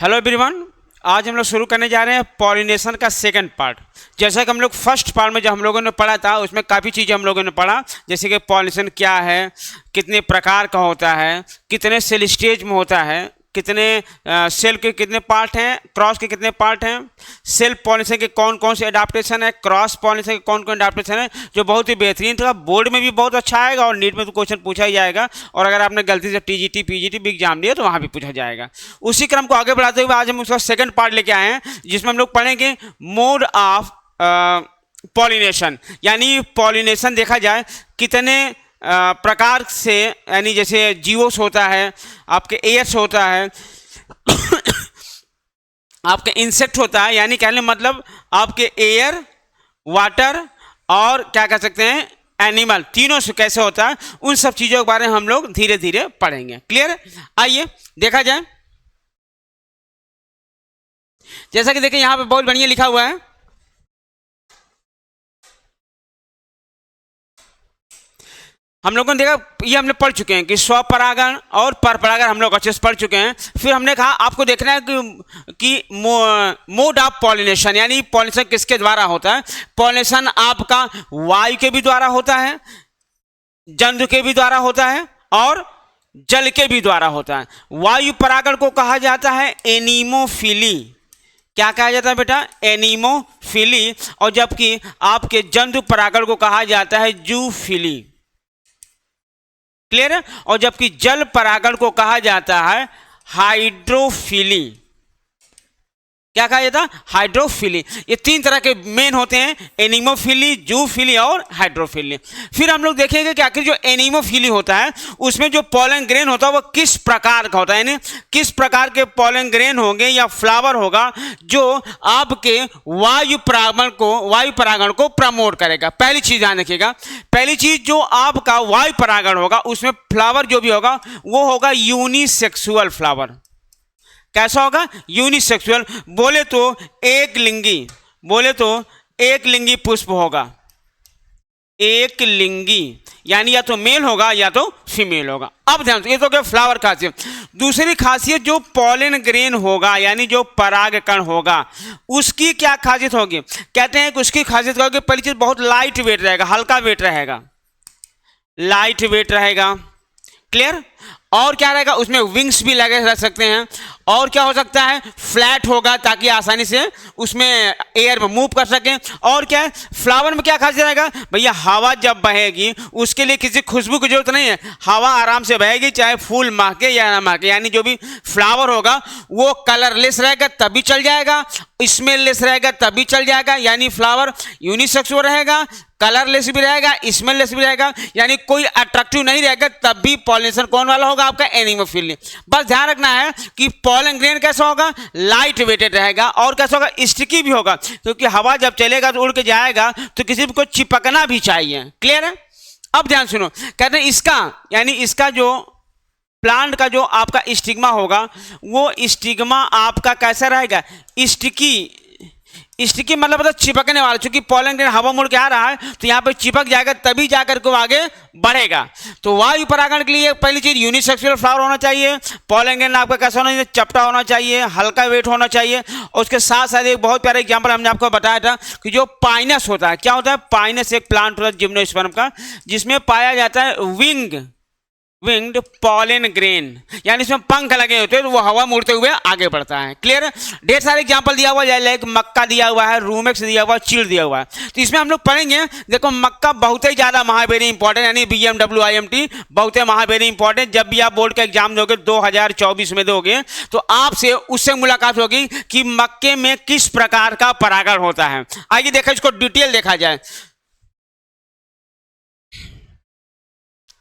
Hello everyone, आज हम लोग शुरू करने जा रहे हैं पॉलिनेशन का सेकंड पार्ट। जैसा कि हम लोग फर्स्ट पार्ट में जो हम लोगों ने पढ़ा था उसमें काफ़ी चीज़ें हम लोगों ने पढ़ा, जैसे कि पॉलिनेशन क्या है, कितने प्रकार का होता है, कितने सेल स्टेज में होता है, कितने सेल के कितने पार्ट हैं, क्रॉस के कितने पार्ट हैं, सेल्फ पॉलिनेशन के कौन कौन से एडाप्टेशन है, क्रॉस पॉलिनेशन के कौन कौन एडाप्टेशन है, जो बहुत ही बेहतरीन था। बोर्ड में भी बहुत अच्छा आएगा और नीट में तो क्वेश्चन पूछा ही जाएगा, और अगर आपने गलती से टीजीटी पीजीटी भी एग्जाम दिया तो वहाँ भी पूछा जाएगा। उसी क्रम को आगे बढ़ाते हुए आज हम उसका सेकंड पार्ट लेके आए हैं, जिसमें हम लोग पढ़ेंगे मोड ऑफ पॉलिनेशन, यानी पॉलिनेशन देखा जाए कितने प्रकार से, यानी जैसे जीओस होता है, आपके एयर्स होता है, आपके इंसेक्ट होता है, यानी कहने मतलब आपके एयर, वाटर और क्या कह सकते हैं एनिमल, तीनों से कैसे होता है, उन सब चीज़ों के बारे में हम लोग धीरे धीरे पढ़ेंगे। क्लियर? आइए देखा जाए। जैसा कि देखिए यहाँ पे बहुत बढ़िया लिखा हुआ है, हम लोगों ने देखा, ये हमने पढ़ चुके हैं कि स्वपरागण और परपरागण हम लोग अच्छे से पढ़ चुके हैं। फिर हमने कहा आपको देखना है कि मोड ऑफ पॉलिनेशन, यानी पॉलिनेशन किसके द्वारा होता है। पॉलिनेशन आपका वायु के भी द्वारा होता है, जंतु के भी द्वारा होता है और जल के भी द्वारा होता है। वायु परागण को कहा जाता है एनीमोफिली। क्या कहा जाता है बेटा? एनीमोफिली। और जबकि आपके जंतु परागण को कहा जाता है जूफिली। क्लियर है? और जबकि जल परागण को कहा जाता है हाइड्रोफिली। क्या कहा जाता है? हाइड्रोफिली। ये तीन तरह के मेन होते हैं, एनीमोफिली, जूफिली और हाइड्रोफिली। फिर हम लोग देखेंगे कि आखिर जो एनीमोफिली होता है उसमें जो पॉलन ग्रेन होता है वो किस प्रकार का होता है, यानी किस प्रकार के पॉलन ग्रेन होंगे या फ्लावर होगा जो आपके वायु परागण को प्रमोट करेगा। पहली चीज ध्यान रखिएगा, पहली चीज जो आपका वायु परागण होगा उसमें फ्लावर जो भी होगा वो होगा यूनिसेक्सुअल फ्लावर। कैसा होगा? यूनिसेक्सुअल। बोले तो एक लिंगी पुष्प होगा, एक लिंगी, यानी या तो मेल होगा या तो फीमेल होगा। अब ध्यान से, ये तो क्या फ्लावर खासियत। दूसरी खासियत जो पॉलन ग्रेन होगा, यानी जो परागकण होगा, उसकी क्या खासियत होगी? कहते हैं कि उसकी खासियत होगी, पहली चीज बहुत लाइट वेट रहेगा, हल्का वेट रहेगा, लाइट वेट रहेगा। क्लियर? और क्या रहेगा? उसमें विंग्स भी लगे रह सकते हैं। और क्या हो सकता है? फ्लैट होगा ताकि आसानी से उसमें एयर में मूव कर सकें। और क्या है? फ्लावर में क्या खासियत रहेगा भैया? हवा जब बहेगी उसके लिए किसी खुशबू की जरूरत नहीं है, हवा आराम से बहेगी, चाहे फूल महके या ना महके। यानी जो भी फ्लावर होगा वो कलरलेस रहेगा तभी चल जाएगा, स्मेललेस रहेगा तभी चल जाएगा। यानी फ्लावर यूनिसेक्सुअल रहेगा, कलरलेस भी रहेगा, स्मेललेस भी रहेगा, यानी कोई अट्रैक्टिव नहीं रहेगा, तब भी पॉलिनेशन कौन वाला होगा? आपका एनीमोफिली। बस ध्यान रखना है कि पॉलन ग्रेन कैसा होगा? लाइट वेटेड रहेगा। और कैसा होगा? स्टिकी भी होगा, क्योंकि हवा जब चलेगा तो उड़ के जाएगा तो किसी को चिपकना भी चाहिए। क्लियर है? अब ध्यान सुनो, कहते हैं इसका, यानी इसका जो प्लांट का जो आपका स्टिग्मा होगा वो स्टिग्मा आपका कैसा रहेगा? स्टिकी मतलब चिपकने वाला, क्योंकि पॉलन ग्रेन हवा मुड़ के आ रहा है तो यहाँ पे चिपक जाएगा तभी जाकर के वो आगे बढ़ेगा। तो वायु परागण के लिए पहली चीज यूनिसेक्सुअल फ्लावर होना चाहिए, पॉलन ग्रेन आपका कैसा होना चाहिए? चपटा होना चाहिए, हल्का वेट होना चाहिए। और उसके साथ साथ एक बहुत प्यारा एग्जाम्पल हमने आपको बताया था कि जो पाइनस होता है, क्या होता है? पाइनस एक प्लांट होता है जिम्नोस्पर्म का, जिसमें पाया जाता है विंग्ड पॉलन ग्रेन, यानी इसमें पंख लगे होते हैं तो वो हवा मुड़ते हुए आगे बढ़ता है। क्लियर? ढेर सारे एग्जांपल दिया हुआ है, लाइक मक्का दिया हुआ है, रूमेक्स दिया हुआ है, चीड़ दिया हुआ है। तो इसमें हम लोग पढ़ेंगे, देखो मक्का बहुत ही ज़्यादा महावेरी इंपॉर्टेंट, यानी BMW IMT बहुत ही महावेरी इंपॉर्टेंट। जब भी आप बोर्ड का एग्जाम दोगे 2024 में दोगे तो आपसे उससे मुलाकात होगी कि मक्के में किस प्रकार का परागण होता है। आइए देखो, इसको डिटेल देखा जाए।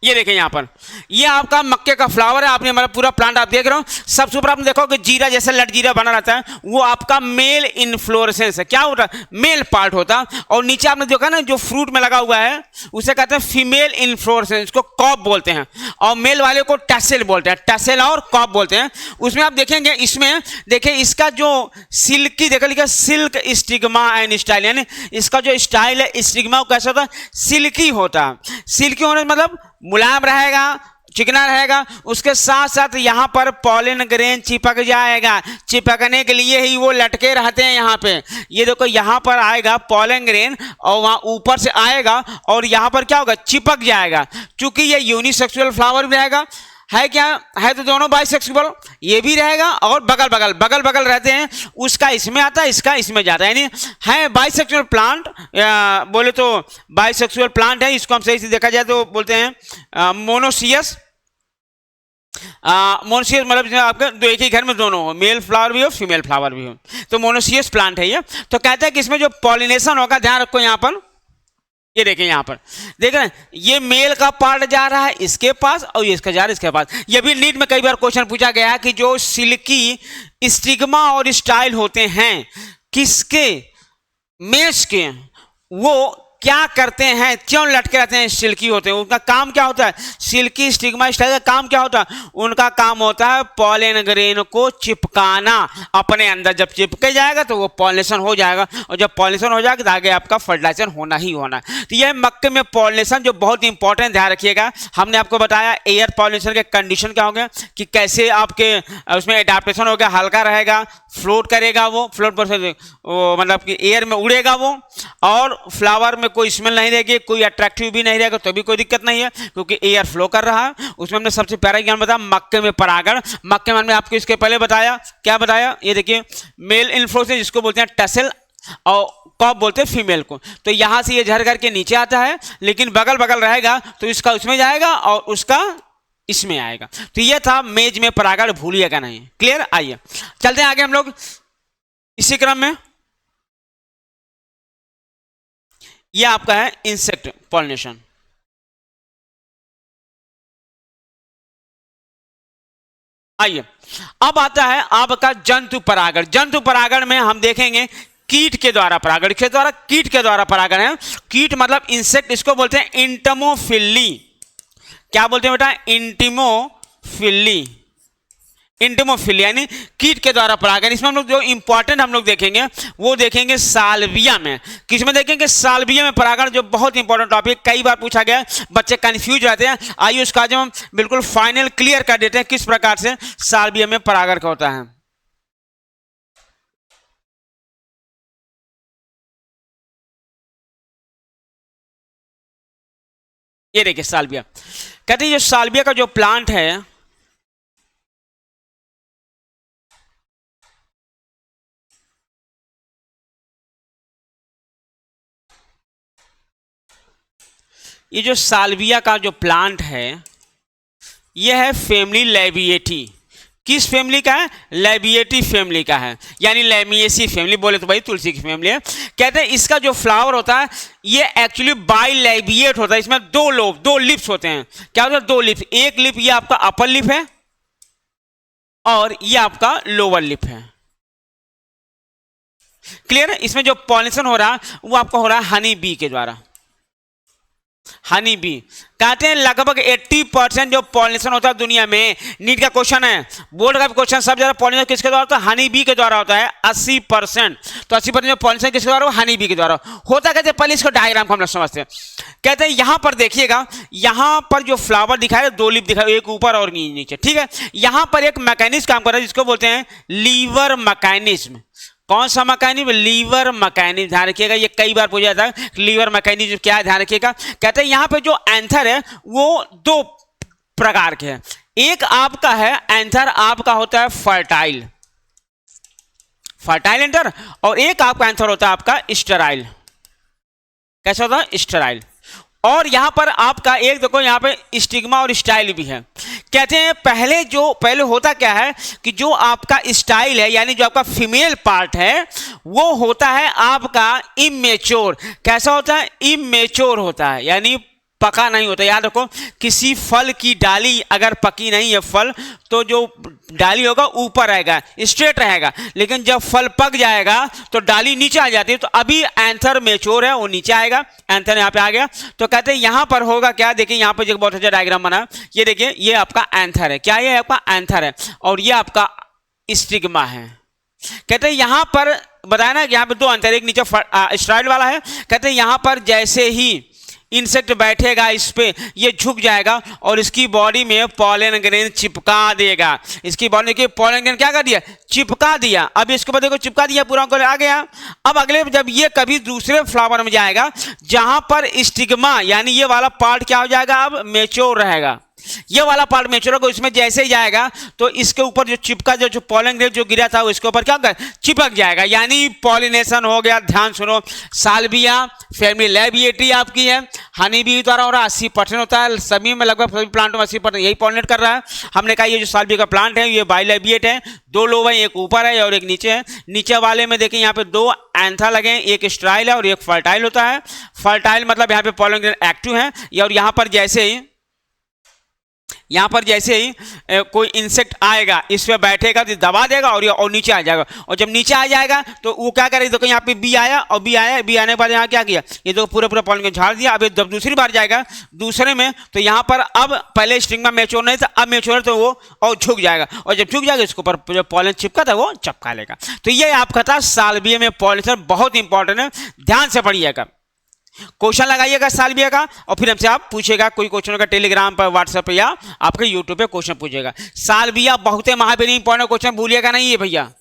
ये देखें यहाँ पर, ये आपका मक्के का फ्लावर है, आपने हमारा पूरा प्लांट आप देख रहे हो। सबसे ऊपर आपने देखो कि जीरा जैसा लट जीरा बना रहता है, वो आपका मेल इन्फ्लोरेसेंस है। क्या होता है? मेल पार्ट होता है। और नीचे आपने देखा ना जो फ्रूट में लगा हुआ है उसे कहते हैं फीमेल इन्फ्लोरेसेंस, इसको कॉप बोलते हैं, और मेल वाले को टैसेल बोलते हैं, टैसेल और कॉप बोलते हैं। उसमें आप देखेंगे, इसमें देखिए इसका जो सिल्की देखा लिखा सिल्क स्टिग्मा एंड स्टाइल, यानी इसका जो स्टाइल है स्टिग्मा कैसा होता है? सिल्की होता है। सिल्की होने मतलब मुलायम रहेगा, चिकना रहेगा, उसके साथ साथ यहाँ पर पॉलन ग्रेन चिपक जाएगा। चिपकने के लिए ही वो लटके रहते हैं यहाँ पे। ये देखो यहाँ पर आएगा पॉलन ग्रेन और वहाँ ऊपर से आएगा और यहाँ पर क्या होगा, चिपक जाएगा। चूंकि ये यूनिसेक्सुअल फ्लावर भी रहेगा, है क्या है, तो दोनों बाइसेक्सुअल ये भी रहेगा और बगल बगल रहते हैं। उसका इसमें आता है, इसका इसमें जाता है, यानी है बाइसेक्सुअल प्लांट। बोले तो बाइसेक्सुअल प्लांट है। इसको हम सही से देखा जाए तो बोलते हैं मोनोसियस। मोनोसियस मतलब आपके दो एक ही घर में दोनों हो, मेल फ्लावर भी हो फीमेल फ्लावर भी हो, तो मोनोसियस प्लांट है ये। तो कहते हैं कि इसमें जो पॉलिनेशन होगा, ध्यान रखो यहाँ पर, ये देखें यहाँ पर देख रहे हैं, ये मेल का पार्ट जा रहा है इसके पास और ये इसका जा रहा है इसके पास। ये भी नीट में कई बार क्वेश्चन पूछा गया है कि जो सिल्की स्टिग्मा और स्टाइल होते हैं किसके, मेष के, वो क्या करते हैं, क्यों लटके रहते हैं, सिल्की होते हैं, उनका काम क्या होता है, सिल्की स्टिग्मा स्टाइल का काम क्या होता है, उनका काम होता है पॉलन ग्रेन को चिपकाना अपने अंदर। जब चिपके जाएगा तो वो पॉलिनेशन हो जाएगा और जब पॉलिनेशन हो जाएगा तो आगे आपका फर्टिलाइजेशन होना ही होना है। तो यह मक्के में पॉलिनेशन जो बहुत इंपॉर्टेंट, ध्यान रखिएगा। हमने आपको बताया एयर पॉलिनेशन के कंडीशन क्या हो गया कि कैसे आपके उसमें एडाप्टेशन हो गया, हल्का रहेगा, फ्लोट करेगा, वो फ्लोट पर से वो मतलब कि एयर में उड़ेगा वो, और फ्लावर में कोई स्मेल नहीं रहेगी, कोई अट्रैक्टिव भी नहीं रहेगा, तो भी कोई दिक्कत नहीं है क्योंकि एयर फ्लो कर रहा है। उसमें हमने सबसे प्यारा ज्ञान बताया मक्के में परागण। मक्के में आपको इसके पहले बताया, क्या बताया, ये देखिए मेल इन्फ्लोरेसेंस जिसको बोलते हैं टसल, और कॉप बोलते हैं फीमेल को। तो यहां से ये झर करके नीचे आता है, लेकिन बगल बगल रहेगा तो इसका उसमें जाएगा और उसका इसमें आएगा। तो ये था मेज में परागण, भूलिएगा नहीं। क्लियर? आइए चलते हैं आगे हम लोग इसी क्रम में। ये आपका है इंसेक्ट पॉलिनेशन। आइए अब आता है आपका जंतु परागण। जंतु परागण में हम देखेंगे कीट के द्वारा परागण, कीट के द्वारा परागण है। कीट मतलब इंसेक्ट, इसको बोलते हैं इंटमोफिली। क्या बोलते हैं बेटा? इंटिमोफिली। इंटिमोफिली यानी कीट के द्वारा परागण। इसमें हम लोग जो इंपॉर्टेंट हम लोग देखेंगे वो देखेंगे साल्विया में। किसमें देखेंगे? साल्विया में परागण, जो बहुत इंपॉर्टेंट टॉपिक, कई बार पूछा गया, बच्चे कंफ्यूज रहते हैं। आइए उसका जो हम बिल्कुल फाइनल क्लियर कर देते हैं किस प्रकार से साल्विया में परागण का होता है। ये देखिए साल्विया, कहते हैं ये साल्विया का जो प्लांट है, ये जो साल्विया का जो प्लांट है यह है फैमिली लैबिएटी। किस फैमिली का है? लैबिएटी फैमिली का है, यानी लैमिएसी फैमिली, बोले तो भाई तुलसी की फैमिली है। कहते हैं इसका जो फ्लावर होता है ये एक्चुअली बाइलैबिएट होता है। इसमें दो लोब, दो लिप्स होते हैं। क्या होता है? दो लिप्स। एक लिप ये आपका अपर लिप है और ये आपका लोअर लिप है। क्लियर है? इसमें जो पॉलिनेशन हो रहा है वो आपका हो रहा है हनी बी के द्वारा। हनी बी कहते हैं लगभग 80% जो पॉलिनेशन होता है दुनिया में, नीट का क्वेश्चन है, बोर्ड का क्वेश्चन, सब ज्यादा पॉलिनेशन किसके द्वारा होता है? हनी बी के द्वारा होता है 80%। तो 80% जो पॉलिनेशन किसके द्वारा हो? हनी बी के द्वारा होता। कहते हैं पहले इसको डायग्राम को हम लोग समझते हैं। कहते हैं यहां पर देखिएगा, यहां पर जो फ्लावर दिखाया, दो लिप दिखाया, एक ऊपर और नीचे, ठीक है। यहां पर एक मैकेनिज्म काम कर रहा है जिसको बोलते हैं लीवर मैकेनिज्म। कौन सा मैकेनिज्म? Liver mechanism. ध्यान रखिएगा, ये कई बार पूछा जाता है लीवर मैकेनिज्म क्या है, ध्यान रखिएगा। कहते हैं यहां पे जो एंथर है वो दो प्रकार के हैं। एक आपका है एंथर, आपका होता है फर्टाइल, फर्टाइल एंथर, और एक आपका एंथर होता है आपका स्टेराइल। कैसा होता है? स्टेराइल। और यहां पर आपका एक देखो, यहां पे स्टिग्मा और स्टाइल भी है। कहते हैं पहले होता क्या है कि जो आपका स्टाइल है, यानी जो आपका फीमेल पार्ट है, वो होता है आपका इमेच्योर। कैसा होता है? इमेच्योर होता है, यानी पका नहीं होता। याद रखो, किसी फल की डाली अगर पकी नहीं है फल, तो जो डाली होगा ऊपर रहेगा, स्ट्रेट रहेगा, लेकिन जब फल पक जाएगा तो डाली नीचे आ जाती है। तो अभी एंथर मेच्योर है, वो नीचे आएगा, एंथर यहाँ पे आ गया। तो कहते हैं यहां पर होगा क्या, देखिए यहां पर बहुत अच्छा डायग्राम बना, ये देखिए, ये आपका एंथर है। क्या ये आपका एंथर है और ये आपका स्टिग्मा है। कहते हैं यहां पर बताया ना, यहां पर दो एंथर, एक नीचे स्ट्राइड वाला है। कहते हैं यहां पर जैसे ही इंसेक्ट बैठेगा इस पे, ये झुक जाएगा और इसकी बॉडी में पॉलन ग्रेन चिपका देगा। इसकी बॉडी के पॉलन ग्रेन क्या कर दिया, चिपका दिया। अब इसके बाद देखो चिपका दिया, पूरा आ गया। अब अगले जब ये कभी दूसरे फ्लावर में जाएगा जहां पर स्टिग्मा यानी ये वाला पार्ट क्या हो जाएगा, अब मेच्योर रहेगा, ये वाला पार्ट मेच्योर होगा, इसमें जैसे ही जाएगा तो इसके ऊपर जो चिपका जो पॉलन ग्रेन जो गिरा था उसके ऊपर क्या होगा, चिपक जाएगा, यानी पॉलिनेशन हो गया। ध्यान सुनो, साल्विया फैमिली लैबिएटी आपकी है, हनी बी द्वारा हो रहा है, 80% होता है सभी में, लगभग सभी प्लांटों में 80% यही पॉलिनेट कर रहा है। हमने कहा ये जो साल्विया का प्लांट है ये बाइलैबिएट है, 2 लोब है, एक ऊपर है और एक नीचे है। नीचे वाले में देखिए यहाँ पे 2 एंथा लगे हैं, एक स्ट्राइल है और एक फर्टाइल होता है। फर्टाइल मतलब यहाँ पे पॉलन ग्रेन एक्टिव है, और यहाँ पर जैसे ही कोई इंसेक्ट आएगा इस पे बैठेगा तो दबा देगा और नीचे आ जाएगा, और जब नीचे आ जाएगा तो वो क्या करेगा, देखो यहाँ पे बी आया और बी आने के बाद यहाँ क्या किया, ये तो पूरा पॉलन ग्रेन झाड़ दिया। अब जब दूसरी बार जाएगा दूसरे में तो यहाँ पर अब पहले स्टिग्मा मैच्योर नहीं था, अब मैच्योर है तो वो और झुक जाएगा, और जब झुक जाएगा इसके ऊपर जो पॉलन चिपका था वो चिपका लेगा। तो ये आपका था साल्विया में पॉलिनेशन, बहुत इंपॉर्टेंट है, ध्यान से पढ़िएगा। क्वेश्चन लगाइएगा साल्विया का और फिर हमसे आप पूछेगा, कोई क्वेश्चन होगा टेलीग्राम पर, व्हाट्सएप पर या आपके यूट्यूब पे क्वेश्चन पूछेगा। साल्विया बहुत ही महाबेरी इंपॉर्टेंट क्वेश्चन, भूलिएगा नहीं है भैया,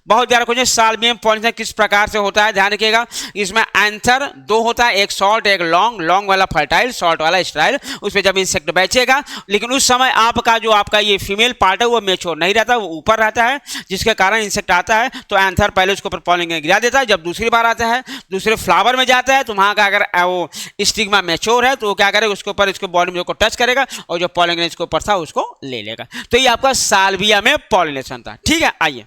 बहुत ज्यादा क्वेश्चन। साल्विया में पॉलिनेशन किस प्रकार से होता है ध्यान रखिएगा। इसमें एंथर 2 होता है, एक शॉर्ट एक लॉन्ग वाला फर्टाइल, शॉर्ट वाला स्ट्राइल। उस पर जब इंसेक्ट बैठेगा लेकिन उस समय आपका ये फीमेल पार्ट है वो मेच्योर नहीं रहता, वो ऊपर रहता है, जिसके कारण इंसेक्ट आता है तो एंथर पहले उसके ऊपर पॉलन ग्रेन गिरा देता है। जब दूसरी बार आता है दूसरे फ्लावर में जाता है तो वहाँ का अगर वो स्टिग्मा मेच्योर है तो वो क्या करेगा, उसके ऊपर इसके बॉडी में टच करेगा और जो पॉलन ग्रेन इसके ऊपर था उसको ले लेगा। तो ये आपका साल्विया में पॉलिनेशन था। ठीक है, आइए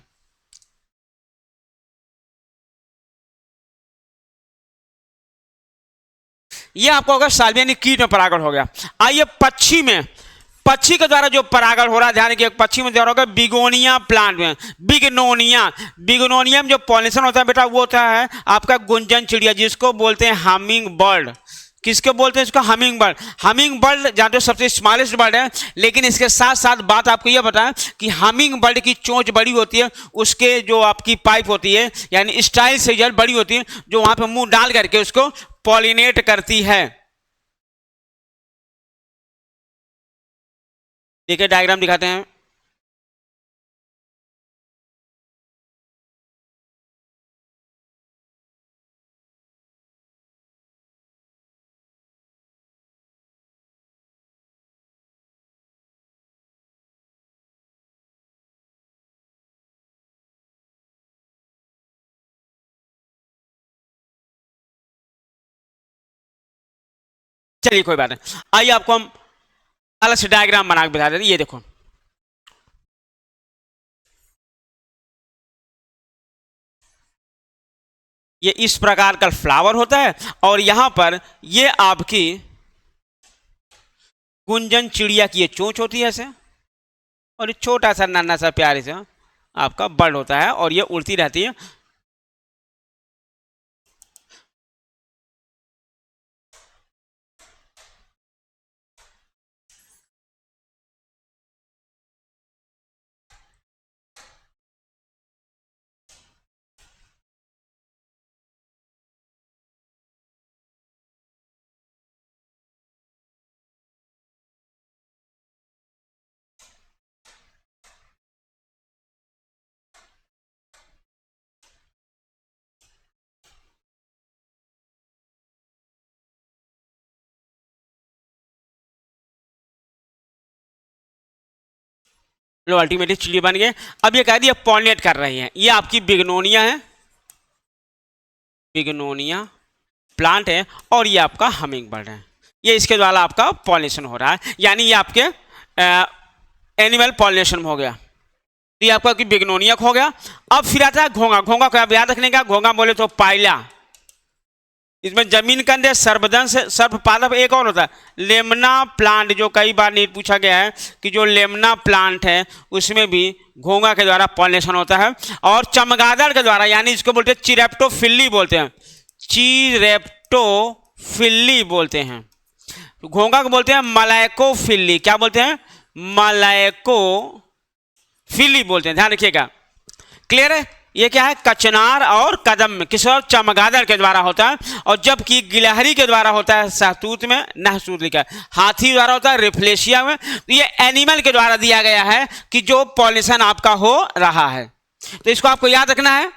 ये आपको अगर साल्विया यानी कीट में परागण हो गया। आइए पक्षी के द्वारा जो परागण हो रहा है ध्यान रखिए, पक्षी में होगा बिगोनिया प्लांट में, बिगनोनिया में जो पॉलिनेशन होता है बेटा वो होता है आपका गुंजन चिड़िया, जिसको बोलते हैं हमिंग बर्ड। किसको बोलते हैं इसको, हमिंग बर्ड। हमिंग बर्ड जानते हो सबसे स्मॉलेस्ट बर्ड है, लेकिन इसके साथ साथ बात आपको यह बताएं कि हमिंग बर्ड की चोंच बड़ी होती है, उसके जो आपकी पाइप होती है यानी स्टाइल से जल बड़ी होती है, जो वहां पे मुंह डाल करके उसको पॉलिनेट करती है। देखिए डायग्राम दिखाते हैं। चलिए कोई बात नहीं, आइए आपको हम अलग से डायग्राम बना के बता देते। ये देखो ये इस प्रकार का फ्लावर होता है और यहां पर ये आपकी गुंजन चिड़िया की ये चोंच होती है ऐसे, और ये छोटा सा नन्हा सा प्यारे सा आपका बर्ड होता है और ये उड़ती रहती है। लो अल्टीमेटली चिड़िया बन गए। अब ये कह दिया पॉलिनेट कर रही है, ये आपकी बिगनोनिया है, बिगनोनिया प्लांट है, और ये आपका हमिंग बर्ड है। ये इसके द्वारा आपका पॉलिनेशन हो रहा है, यानी ये आपके एनिमल पॉलिनेशन हो गया। तो ये आपका बिगनोनिया हो गया। अब फिर आता है घोंगा। घोंगा को आप याद रखने का, घोंगा बोले तो पायला, इसमें जमीन के अंदर सर्पदंश सर्पपादप एक और होता है लेमना प्लांट, जो कई बार नीट पूछा गया है कि जो लेमना प्लांट है उसमें भी घोंगा के द्वारा पॉलिनेशन होता है। और चमगादड़ के द्वारा, यानी इसको बोलते हैं चिरेप्टोफिल्ली बोलते हैं, चिरेप्टोफिल्ली बोलते हैं। घोंगा को बोलते हैं मलाइकोफिल्ली, क्या बोलते हैं, मलाइकोफिल्ली बोलते हैं, ध्यान रखिएगा। क्लियर है। ये क्या है, कचनार और कदम में, किसी और चमगादड़ के द्वारा होता है, और जबकि गिलहरी के द्वारा होता है सहतूत में, नहसूत लिखा है, हाथी द्वारा होता है रिफ्लेशिया में। तो ये एनिमल के द्वारा दिया गया है कि जो पॉलिनेशन आपका हो रहा है, तो इसको आपको याद रखना है।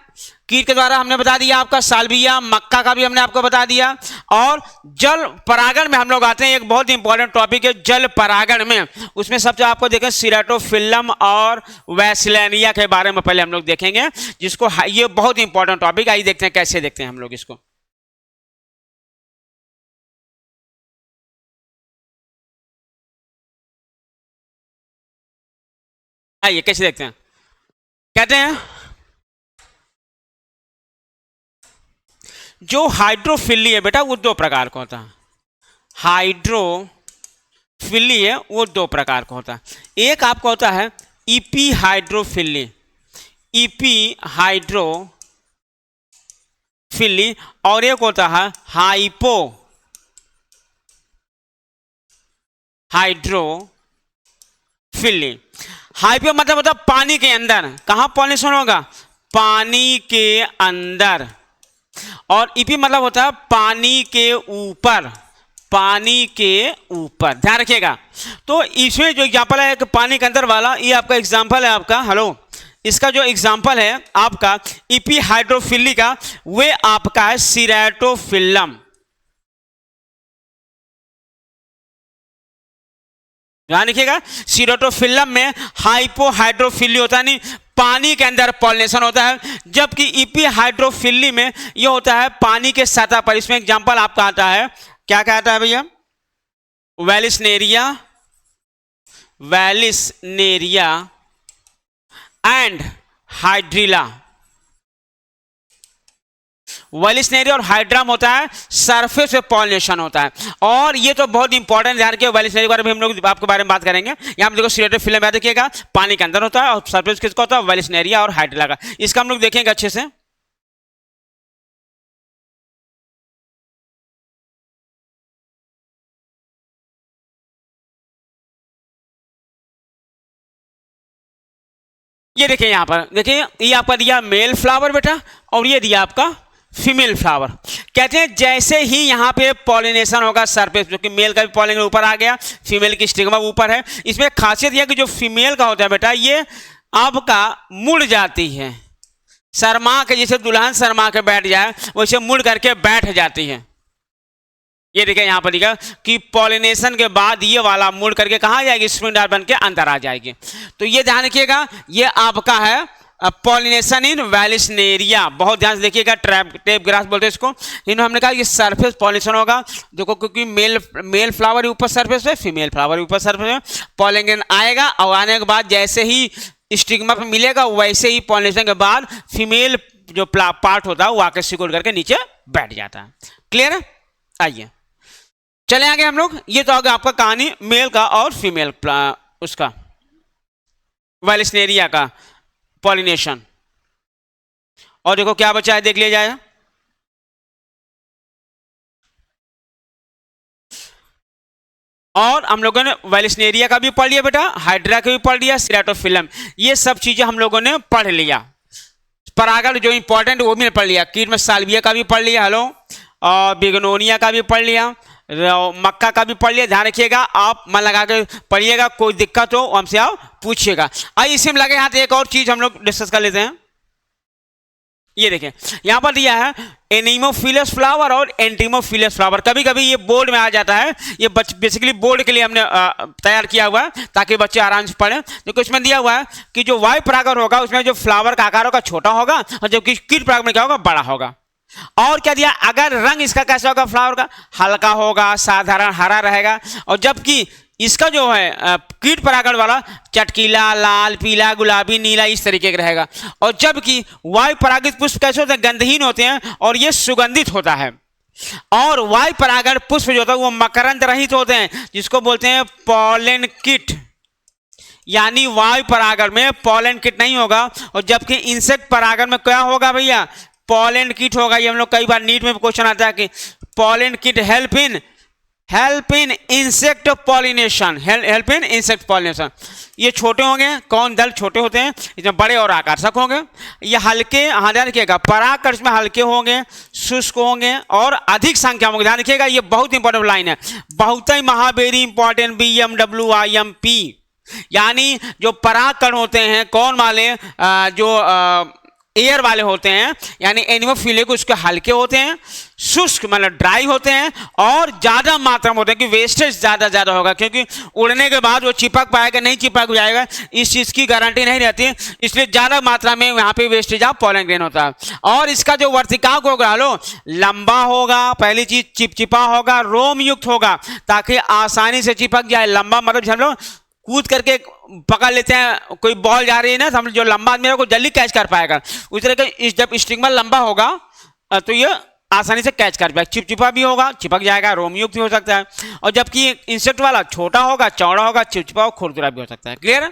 कीट के द्वारा हमने बता दिया आपका साल्विया, मक्का का भी हमने आपको बता दिया। और जल परागण में हम लोग आते हैं, एक बहुत इंपॉर्टेंट टॉपिक है जल परागण में, उसमें सबसे आपको देखें सीरेटोफिल्लम और वैसिलेनिया के बारे में पहले हम लोग देखेंगे, जिसको ये बहुत इंपॉर्टेंट टॉपिक, आइए देखते हैं कैसे देखते हैं हम लोग इसको। आइए कैसे देखते हैं। कहते हैं जो हाइड्रोफिली है बेटा वो दो प्रकार का होता है। हाइड्रोफिली है वो दो प्रकार का होता है। एक आपका होता है ईपी हाइड्रोफिली, ईपी हाइड्रोफिली, और एक होता है हाइपो हाइड्रोफिली। हाइपो मतलब होता है पानी के अंदर, कहां पॉलिनेशन होगा, पानी के अंदर। और ईपी मतलब होता है पानी के ऊपर, पानी के ऊपर, ध्यान रखिएगा। तो इसमें जो एग्जांपल है कि पानी के अंदर वाला, ये आपका एग्जांपल है आपका, हेलो, इसका जो एग्जांपल है आपका ईपी हाइड्रोफिली का, वे आपका है सीरेटोफिल्लम। ध्यान रखिएगा, सीरेटोफिल्लम में हाइपो हाइड्रोफिली होता है, नहीं पानी के अंदर पॉलिनेशन होता है, जबकि ईपी हाइड्रोफिली में यह होता है पानी के सतह पर। इसमें एग्जांपल आपका आता है, क्या क्या आता है भैया, Vallisneria, Vallisneria and hydrilla. Vallisneria और हाइड्राम होता है सरफेस पे पॉलिनेशन होता है। और ये तो बहुत इंपॉर्टेंट, ध्यान रखिए, वेलिस्नेरिया के बारे में हम लोग आपके बारे में बात करेंगे। यहाँ पे देखो सीरेटोफिल्लम याद रखिएगा, पानी के अंदर होता है, और सरफेस किसका होता है, वेलिस्नेरिया और हाइड्रिला का। इसका हम लोग देखेंगे अच्छे से। ये देखिए, यहाँ पर देखिए, ये आपका दिया मेल फ्लावर बेटा, और ये दिया आपका फीमेल फ्लावर। कहते हैं जैसे ही यहाँ पे पॉलिनेशन होगा सरफेस, जो कि मेल का भी पॉलिनेशन ऊपर आ गया, फीमेल की स्टिग्मा ऊपर है। इसमें खासियत यह कि जो फीमेल का होता है बेटा, ये आपका मुड़ जाती है, शर्मा के, जैसे दुल्हन शर्मा के बैठ जाए वैसे मुड़ करके बैठ जाती है। ये देखिए यहाँ पर देखा कि पॉलिनेशन के बाद ये वाला मुड़ करके कहाँ जाएगी, स्पिंडल बन के अंदर आ जाएगी। तो ये ध्यान रखिएगा, ये आपका है पॉलिनेशन इन वेलिस्नेरिया। बहुत ध्यान से देखिएगा, टेप ग्रास बोलते हैं इसको। इन्होंने हमने कहा ये सरफेस पॉलिनेशन होगा, देखो, क्योंकि मेल फ्लावर ऊपर सरफेस पे, फीमेल फ्लावर ऊपर सरफेस पे, पॉलिनेशन आएगा, और आने के बाद जैसे ही स्टिग्मा पे मिलेगा, वैसे ही पॉलिनेशन के बाद फीमेल जो पार्ट होता है वो आके सिकुड़ करके नीचे बैठ जाता है। क्लियर है? आइए चले आगे हम लोग। ये तो आगे आपका कहानी मेल का और फीमेल उसका वेलिस्नेरिया का पॉलिनेशन। और देखो क्या बचा है, देख लिया जाए। और हम लोगों ने वेलिस्नेरिया का भी पढ़ लिया बेटा, हाइड्रा का भी पढ़ लिया, सीरेटोफिल्लम, ये सब चीजें हम लोगों ने पढ़ लिया। परागण जो इंपॉर्टेंट वो भी पढ़ लिया। कीट में साल्विया का भी पढ़ लिया, हेलो, और बिग्नोनिया का भी पढ़ लिया, मक्का का भी पढ़ लिया। ध्यान रखिएगा, आप मन लगा के पढ़िएगा, कोई दिक्कत हो हमसे आप पूछिएगा। आइए इसी में लगे हाथ एक और चीज हम लोग डिस्कस कर लेते हैं। ये देखें यहां पर दिया है एनीमोफिलस फ्लावर और एंटीमोफिलस फ्लावर। कभी कभी ये बोर्ड में आ जाता है, ये बेसिकली बोर्ड के लिए हमने तैयार किया हुआ है ताकि बच्चे आराम से पढ़ें। तो इसमें दिया हुआ है कि जो वायु परागण होगा उसमें जो फ्लावर का आकार होगा छोटा होगा, और जबकि कीट परागण में क्या होगा, बड़ा होगा। और क्या दिया, अगर रंग इसका कैसा होगा, फ्लावर का हल्का होगा, साधारण हरा रहेगा, और जबकि इसका जो है कीट परागण वाला चटकीला, लाल, पीला, गुलाबी, नीला, इस तरीके का रहेगा। और जबकि वायु परागित पुष्प कैसे होते हैं, गंधहीन होते हैं और ये सुगंधित होता है। और वायु परागण पुष्प जो होता है वो मकरंद रहित होते हैं, जिसको बोलते हैं पॉलन किट। यानी वायु परागण में पॉलन किट नहीं होगा, और जबकि इंसेक्ट परागण में क्या होगा भैया, पॉलन किट होगा। ये हम लोग कई बार नीट में क्वेश्चन आता है कि pollen kit help in help in insect pollination, help in insect pollination. ये छोटे होंगे, कौन दल छोटे होते हैं, इसमें बड़े और आकर्षक होंगे। ये हल्के, हाँ ध्यान रखिएगा, परागकर्ष में हल्के होंगे, शुष्क होंगे और अधिक संख्या में होंगे। ध्यान रखिएगा, ये बहुत इंपॉर्टेंट लाइन है, बहुत ही वेरी इंपॉर्टेंट, BMWIMP। यानी जो परागकण होते हैं कौन वाले, जो एयर वाले होते हैं, यानी एनिमोफिले को उसके हल्के होते हैं, शुष्क मतलब ड्राई होते हैं और ज्यादा मात्रा में होते हैं कि वेस्टेज ज्यादा होगा, क्योंकि उड़ने के बाद वो चिपक पाएगा नहीं चिपक जाएगा इस चीज की गारंटी नहीं रहती, इसलिए ज्यादा मात्रा में यहाँ पे वेस्टेज ऑफ पॉलन ग्रेन होता है। और इसका जो वर्तिकांक होगा लो लंबा होगा, पहली चीज चिपचिपा होगा, रोम युक्त होगा ताकि आसानी से चिपक जाए। लंबा मतलब हम लोग कूद करके पकड़ लेते हैं, कोई बॉल जा रही है ना, हम जो लंबा आदमी है को जल्दी कैच कर पाएगा, उस तरह का जब स्टिग्मा लंबा होगा तो ये आसानी से कैच कर पाएगा। चिपचिपा भी होगा, चिपक जाएगा, रोमयुक्त भी हो सकता है। और जबकि इंसेक्ट वाला छोटा होगा, चौड़ा होगा, चिपचिपा और खुरदुरा भी हो सकता है। क्लियर है?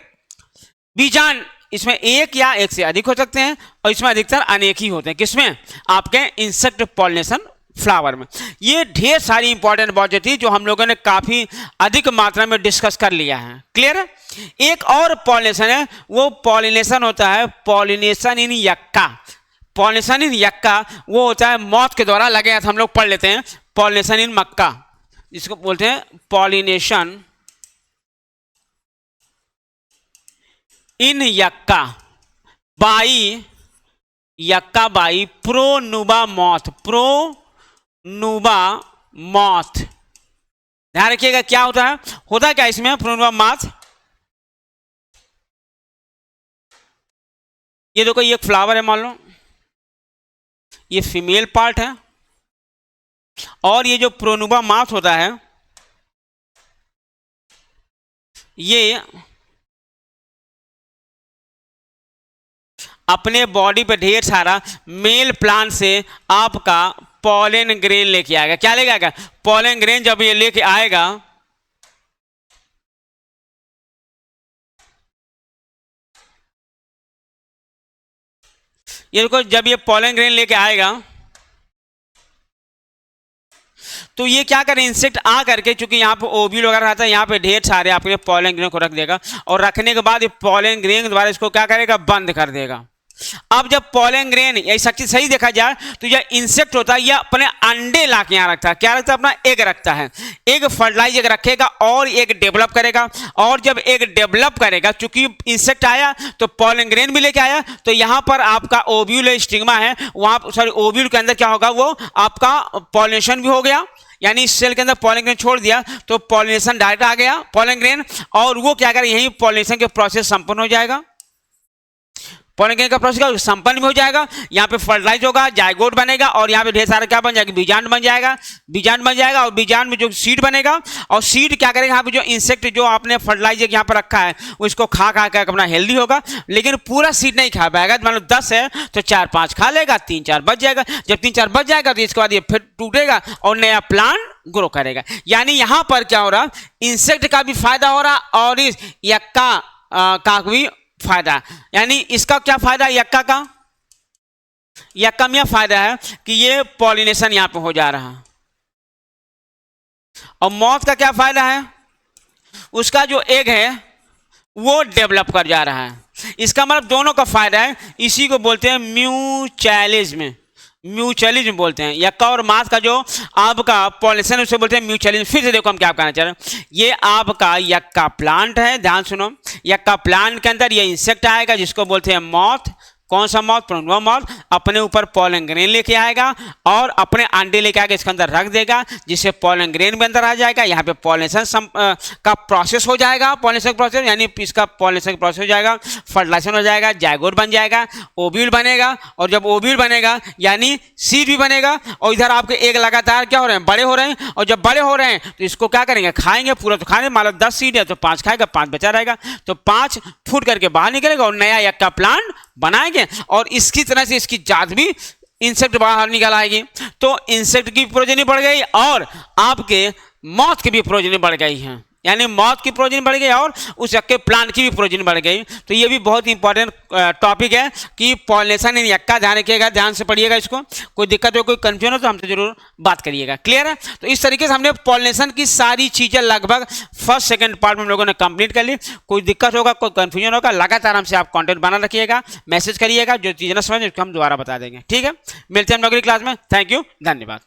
बीजांड इसमें एक या एक से अधिक हो सकते हैं और इसमें अधिकतर अनेक ही होते हैं। किसमें? आपके इंसेक्ट पॉलिनेशन फ्लावर में। ये ढेर सारी इंपॉर्टेंट बातें थी जो हम लोगों ने काफी अधिक मात्रा में डिस्कस कर लिया है। क्लियर है? एक और पॉलिनेशन है, वो पॉलिनेशन होता है पॉलिनेशन इन यक्का। पॉलिनेशन इन यक्का वो होता है मौत के द्वारा लगे हाथ, हम लोग पढ़ लेते हैं पॉलिनेशन इन मक्का, जिसको बोलते हैं pollination in yucca by, yucca by pronuba moth, pronuba moth. ध्यान रखिएगा क्या होता है, होता क्या इसमें प्रोनुबा मॉथ। ये देखो ये एक फ्लावर है, मान लो ये फीमेल पार्ट है और ये जो प्रोनुबा मॉथ होता है ये अपने बॉडी पे ढेर सारा मेल प्लांट से आपका पॉलन ग्रेन लेके आएगा। क्या लेके आएगा? Pollen grain. जब ये लेके आएगा ये देखो, जब ये पॉलन ग्रेन लेके आएगा तो ये क्या करे, इंसेक्ट आ करके, चूंकि यहाँ पे ओव्यूल वगैरह रहता है, यहाँ पे ढेर सारे आपके पॉलन ग्रेन को रख देगा और रखने के बाद ये पॉलन ग्रेन द्वारा इसको क्या करेगा, बंद कर देगा। अब जब पॉलन ग्रेन ऐसा सही देखा जाए तो यह इंसेक्ट होता है, यह अपने अंडे ला के यहाँ रखता है। क्या रखता है? अपना एग रखता है। एग फर्टिलाइज एग रखेगा और एग डेवलप करेगा, और जब एग डेवलप करेगा, चूंकि इंसेक्ट आया तो पॉलन ग्रेन भी लेके आया, तो यहाँ पर आपका ओव्यूल स्टिग्मा है, वहां सॉरी ओव्यूल के अंदर क्या होगा, वो आपका पॉलिनेशन भी हो गया, यानी इस सेल के अंदर पॉलन ग्रेन छोड़ दिया तो पॉलिनेशन डायरेक्ट आ गया पॉलन ग्रेन, और वो क्या करेगा, यही पॉलिनेशन के प्रोसेस संपन्न हो जाएगा। पॉलन ग्रेन का प्रोसेस संपन्न भी हो जाएगा, यहाँ पे फर्टिलाइज होगा, जायगोट बनेगा और यहाँ पे ढेर सारा क्या बन जाएगा, बीजांड बन जाएगा। बीजांड बन जाएगा और बीजांड में जो सीड बनेगा, और सीड क्या करेगा, यहाँ पे जो इंसेक्ट जो आपने फर्टिलाइज यहाँ पर रखा है वो इसको खा कर अपना हेल्दी होगा, लेकिन पूरा सीड नहीं खा पाएगा। मान लो 10 है तो 4-5 खा लेगा, 3-4 बच जाएगा। जब 3-4 बच जाएगा तो इसके बाद ये फिर टूटेगा और नया प्लांट ग्रो करेगा। यानी यहाँ पर क्या हो रहा, इंसेक्ट का भी फायदा हो रहा और इस यक्का का भी फायदा। यानी इसका क्या फायदा, यक्का का, यक्का में फायदा है कि ये पॉलिनेशन यहां पे हो जा रहा है। और मौत का क्या फायदा है, उसका जो एग है वो डेवलप कर जा रहा है। इसका मतलब दोनों का फायदा है, इसी को बोलते हैं म्यूचुअलिज्म, म्यूचुअलिज्म बोलते हैं। यक्का और मास का जो आपका पॉलिनेशन उसे बोलते हैं म्यूचुअलिज्म। फिर से देखो हम क्या कहना चाह रहे हैं, ये आपका यक्का प्लांट है, ध्यान सुनो, यक्का प्लांट के अंदर ये इंसेक्ट आएगा जिसको बोलते हैं मॉथ। कौन सा मॉथ? Pronuba moth. अपने ऊपर पॉलन ग्रेन लेके आएगा और अपने अंडे लेके आके इसके अंदर रख देगा, जिससे पॉलन ग्रेन भी अंदर आ जाएगा। यहाँ पे पॉलिनेशन का प्रोसेस हो जाएगा, पॉलिनेशन प्रोसेस यानी इसका पॉलिनेशन प्रोसेस हो जाएगा, फर्टिलाइजेशन हो जाएगा, जायगोट बन जाएगा, ओव्यूल बनेगा, और जब ओव्यूल बनेगा यानी सीड भी बनेगा, और इधर आपके एग लगातार क्या हो रहे हैं, बड़े हो रहे हैं। और जब बड़े हो रहे हैं तो इसको क्या करेंगे, खाएंगे, पूरा तो खाएंगे। मान लो 10 सीड है तो 5 खाएगा, 5 बचा रहेगा, तो 5 फूट करके बाहर निकलेगा और नया यक्का प्लांट बनाएंगे, और इसकी तरह से इसकी जात भी इंसेक्ट बाहर निकल आएगी। तो इंसेक्ट की प्रोजेनी बढ़ गई और आपके मौत की भी प्रोजेनी बढ़ गई है। यानी मौत की प्रोजीन बढ़ गई और उस यक्के प्लांट की भी प्रोजीन बढ़ गई। तो ये भी बहुत इंपॉर्टेंट टॉपिक है कि पॉलिनेशन इन यक्का, ध्यान रखिएगा, ध्यान से पढ़िएगा इसको। कोई दिक्कत हो, कोई कंफ्यूजन हो तो हमसे जरूर बात करिएगा। क्लियर है? तो इस तरीके से हमने पॉलिनेशन की सारी चीजें लगभग फर्स्ट सेकंड पार्ट में हम लोगों ने कंप्लीट कर ली। कोई दिक्कत होगा, कोई कंफ्यूजन होगा, लगातार हमसे आप कॉन्टेंट बना रखिएगा, मैसेज करिएगा, जो चीजें ना समझ उसको हम दोबारा बता देंगे। ठीक है, मिलते हैं हम अगली क्लास में। थैंक यू, धन्यवाद।